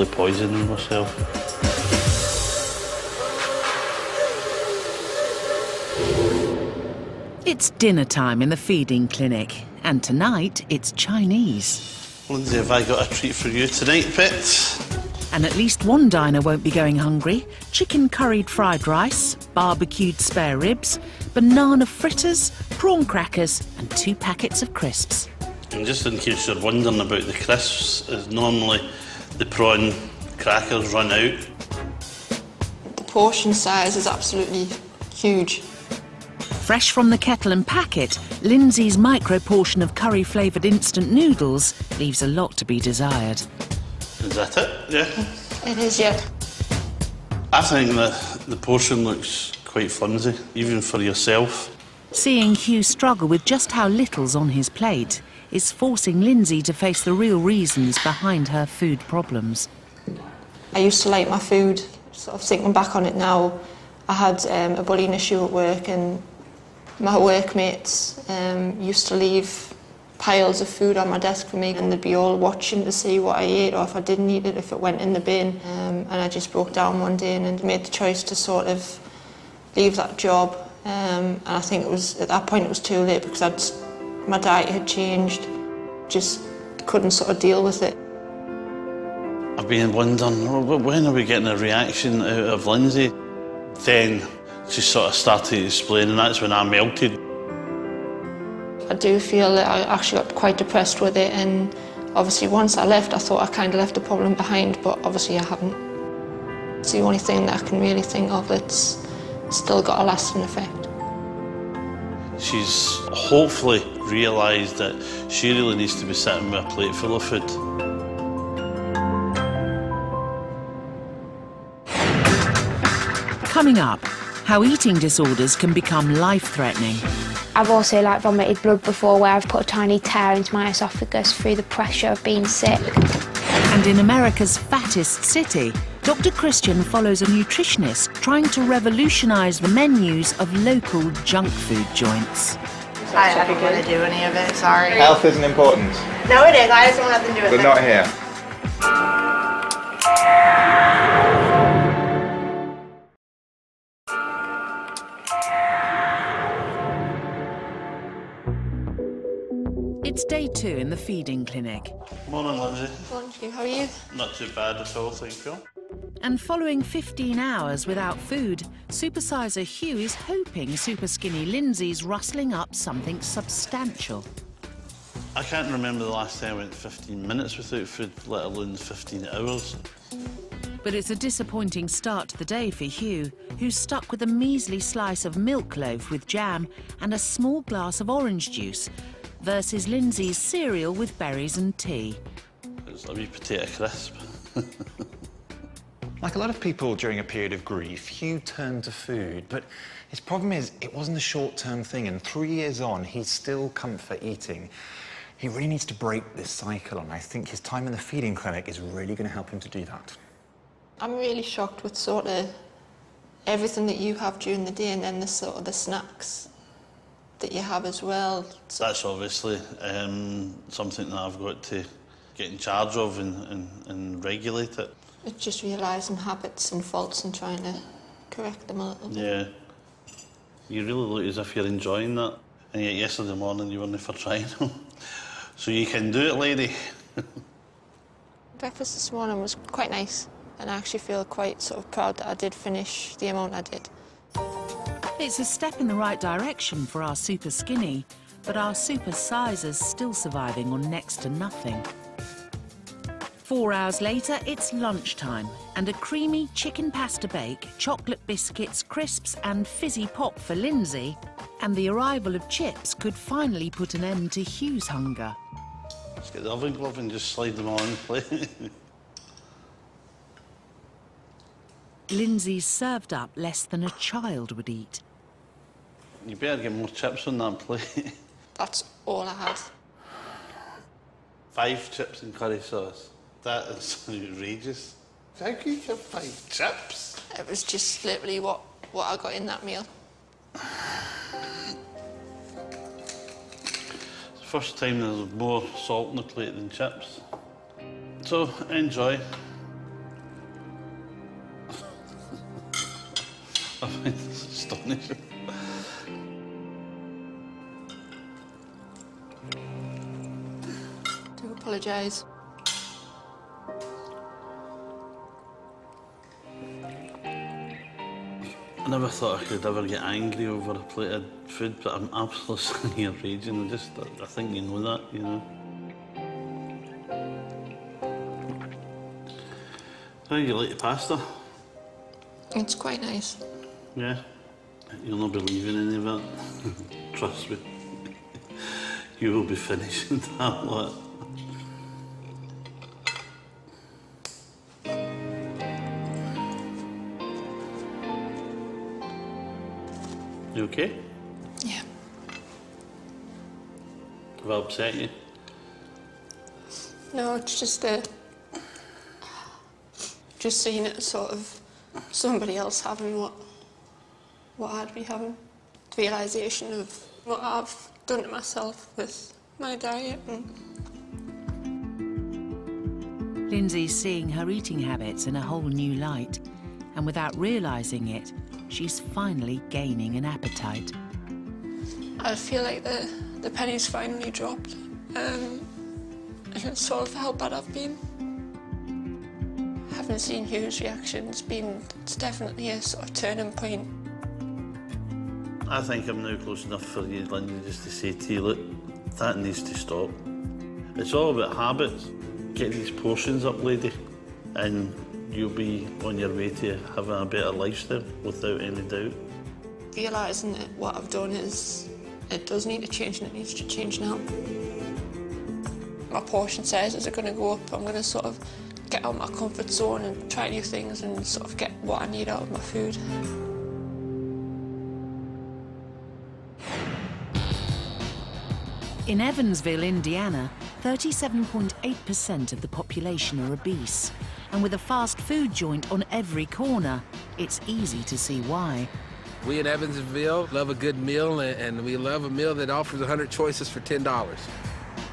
basically poisoning myself. It's dinner time in the feeding clinic, and tonight it's Chinese. Lynsey, have I got a treat for you tonight, pet? And at least one diner won't be going hungry. Chicken curried fried rice, barbecued spare ribs, banana fritters, prawn crackers and 2 packets of crisps. And just in case you're wondering about the crisps, is normally the prawn crackers run out. The portion size is absolutely huge. Fresh from the kettle and packet, Lynsey's micro portion of curry-flavoured instant noodles leaves a lot to be desired. Is that it? Yeah? It is, yeah. I think that the portion looks quite flimsy, even for yourself. Seeing Hugh struggle with just how little's on his plate is forcing Lynsey to face the real reasons behind her food problems. I used to like my food. Sort of thinking back on it now, I had a bullying issue at work, and my workmates used to leave piles of food on my desk for me, and they'd be all watching to see what I ate or if I didn't eat it, if it went in the bin. And I just broke down one day and made the choice to sort of leave that job. And I think it was, at that point it was too late, because my diet had changed. Just couldn't sort of deal with it. I've been wondering, when are we getting a reaction out of Lynsey? Then she sort of started explaining, that's when I melted. I do feel that I actually got quite depressed with it, and obviously once I left, I thought I kind of left the problem behind, but obviously I haven't. It's the only thing that I can really think of that's still got a lasting effect. She's hopefully realised that she really needs to be sitting with a plate full of food. Coming up, how eating disorders can become life-threatening. I've also vomited blood before, where I've put a tiny tear into my esophagus through the pressure of being sick. And in America's fattest city, Dr. Christian follows a nutritionist trying to revolutionise the menus of local junk food joints. I don't want to do any of it, sorry. Health isn't important. No, it is. I just want nothing to do with it. But not here. It's day 2 in the feeding clinic. Morning, Lynsey. Thank you. How are you? Not too bad at all, thank you. And following 15 hours without food, Supersizer Hugh is hoping Superskinny Lynsey's rustling up something substantial. I can't remember the last time I went 15 minutes without food, let alone 15 hours. But it's a disappointing start to the day for Hugh, who's stuck with a measly slice of milk loaf with jam and a small glass of orange juice, versus Lynsey's cereal with berries and tea. It's a wee potato crisp. Like a lot of people during a period of grief, Hugh turned to food, but his problem is it wasn't a short-term thing, and 3 years on, he's still comfort eating. He really needs to break this cycle, and I think his time in the feeding clinic is really going to help him to do that. I'm really shocked with sort of everything that you have during the day, and then the sort of the snacks that you have as well. That's obviously something that I've got to get in charge of and regulate it. It's just realising habits and faults and trying to correct them a little bit. Yeah. You really look as if you're enjoying that, and yet yesterday morning you weren't for trying them. So you can do it, lady. Breakfast this morning was quite nice, and I actually feel quite sort of proud that I did finish the amount I did. It's a step in the right direction for our Superskinny, but our Supersize's still surviving on next to nothing. 4 hours later, it's lunchtime, and a creamy chicken pasta bake, chocolate biscuits, crisps and fizzy pop for Lynsey, and the arrival of chips could finally put an end to Hugh's hunger. Just get the oven glove and just slide them all in the plate. Lynsey's served up less than a child would eat. You better get more chips on that plate. That's all I had. 5 chips and curry sauce. That is outrageous. How can you get 5 chips? It was just literally what I got in that meal. It's the first time there's more salt on the plate than chips. So, enjoy. I find it's astonishing. I do apologise. I never thought I could ever get angry over a plate of food, but I'm absolutely sitting here raging. I think you know that, you know. How do you like the pasta? It's quite nice. Yeah? You'll not be leaving any of it. Trust me. You will be finishing that lot. You okay? Yeah. Have I upset you? No, it's just seeing it as sort of somebody else having what I'd be having. The realisation of what I've done to myself with my diet. Lynsey's seeing her eating habits in a whole new light, and without realising it, she's finally gaining an appetite. I feel like the penny's finally dropped, and it's sort of how bad I've been. Having seen Hugh's reactions, it's definitely a sort of turning point. I think I'm now close enough for you, Lynsey, just to say to you, look, that needs to stop. It's all about habits. Get these portions up, lady, and you'll be on your way to having a better lifestyle, without any doubt. Realising that what I've done it does need to change, and it needs to change now. My portion sizes are going to go up. I'm going to sort of get out of my comfort zone and try new things and sort of get what I need out of my food. In Evansville, Indiana, 37.8% of the population are obese. And with a fast food joint on every corner, it's easy to see why. We in Evansville love a good meal, and we love a meal that offers 100 choices for $10.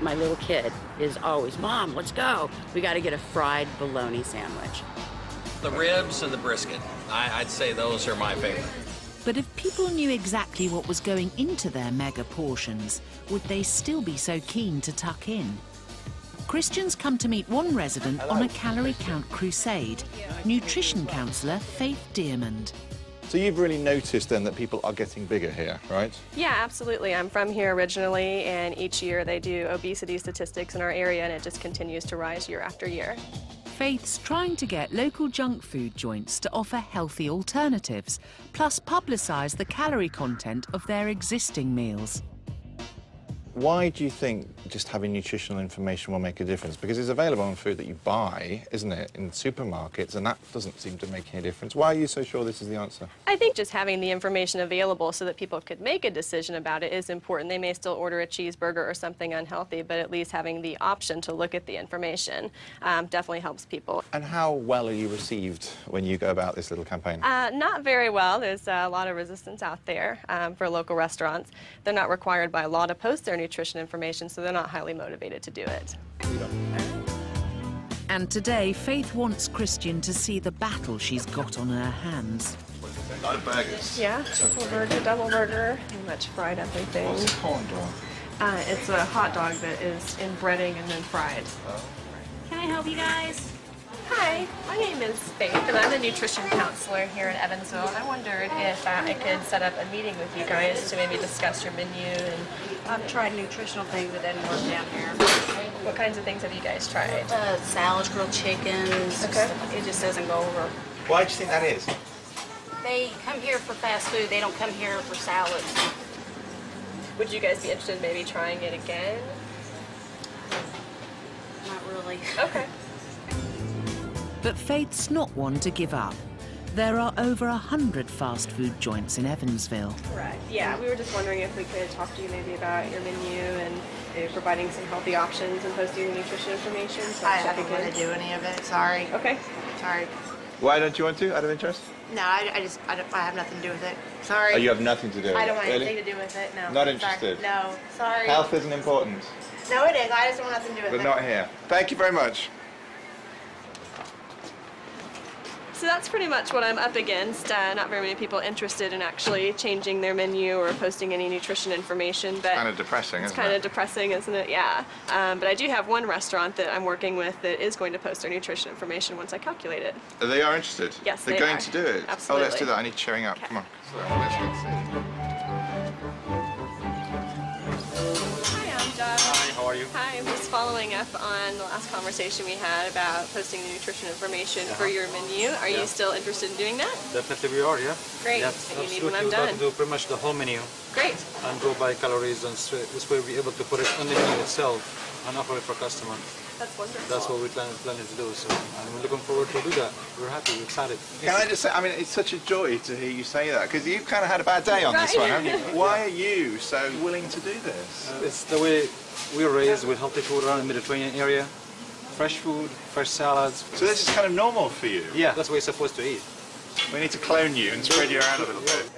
My little kid is always, Mom, let's go. We got to get a fried bologna sandwich. The ribs and the brisket, I'd say those are my favorite. But if people knew exactly what was going into their mega portions, would they still be so keen to tuck in? Christians come to meet one resident on a calorie count crusade, nutrition counsellor Faith Dearmond. So you've really noticed then that people are getting bigger here, right? Yeah, absolutely. I'm from here originally, and each year they do obesity statistics in our area, and it just continues to rise year after year. Faith's trying to get local junk food joints to offer healthy alternatives, plus publicise the calorie content of their existing meals. Why do you think just having nutritional information will make a difference? Because it's available on food that you buy, isn't it, in supermarkets, and that doesn't seem to make any difference. Why are you so sure this is the answer? I think just having the information available so that people could make a decision about it is important. They may still order a cheeseburger or something unhealthy, but at least having the option to look at the information definitely helps people. And how well are you received when you go about this little campaign? Not very well. There's a lot of resistance out there for local restaurants. They're not required by law to post their nutrition information, so they're not highly motivated to do it. And today, Faith wants Christian to see the battle she's got on her hands. Not a burgers. Yeah, triple burger, double burger, pretty much fried everything. What's a corn dog? It's a hot dog that is in breading and then fried. Can I help you guys? Hi, my name is Faith, and I'm the nutrition counselor here in Evansville. I wondered if I could set up a meeting with you guys to maybe discuss your menu. And I've tried nutritional things that didn't work down here. what kinds of things have you guys tried? Salads, grilled chickens. Okay. It just doesn't go over. Why do you think that is? They come here for fast food. They don't come here for salads. Would you guys be interested in maybe trying it again? Not really. Okay. But Faith's not one to give up. There are over 100 fast food joints in Evansville. Right. Yeah, we were just wondering if we could talk to you maybe about your menu and maybe providing some healthy options and posting the nutrition information. So I don't want to do any of it. Sorry. Okay. Sorry. Why don't you want to, out of interest? No, I have nothing to do with it. Sorry. Oh, you have nothing to do with it? I don't want Really? anything to do with it, no. Not Sorry. interested? No, sorry. Health isn't important. No, it is. I just don't want nothing to do with But it. not here. Thank you very much. So that's pretty much what I'm up against. Not very many people interested in actually changing their menu or posting any nutrition information. But kind of depressing, isn't it? It's kind of depressing, isn't it? Yeah. But I do have one restaurant that I'm working with that is going to post their nutrition information once I calculate it. They are interested? Yes, They're they going are. to do it? Absolutely. Oh, let's do that. I need cheering up. Okay. Come on. So, let's see. Hi, I'm Doug. Hi, how are you? Hi, I'm just following up on the last conversation we had about posting the nutrition information for your menu. Are you still interested in doing that? Definitely we are, yeah. Great. Yes, And you need absolutely. when I'm We'd like done. to do pretty much the whole menu. Great. And go by calories, and this way we'll be able to put it on the menu itself and offer it for customers. That's wonderful. That's what we're planning to do, so we're looking forward to do that. We're happy, we're excited. Can I just say, I mean, it's such a joy to hear you say that, because you've kind of had a bad day on this one, haven't you? Why are you so willing to do this? It's the way we're raised with healthy food around the Mediterranean area. Fresh food, fresh salads. So this is kind of normal for you? Yeah, that's what you're supposed to eat. We need to clone you and spread you around a little bit.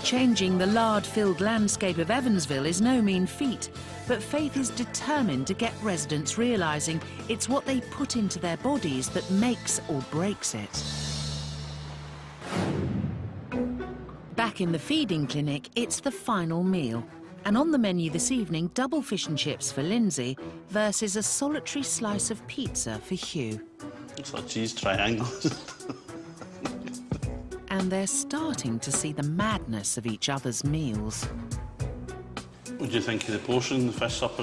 Changing the lard-filled landscape of Evansville is no mean feat, but Faith is determined to get residents realising it's what they put into their bodies that makes or breaks it. Back in the feeding clinic, it's the final meal. And on the menu this evening, double fish and chips for Lynsey versus a solitary slice of pizza for Hugh. It's a cheese triangle. And they're starting to see the madness of each other's meals. What do you think of the portion, the fish supper?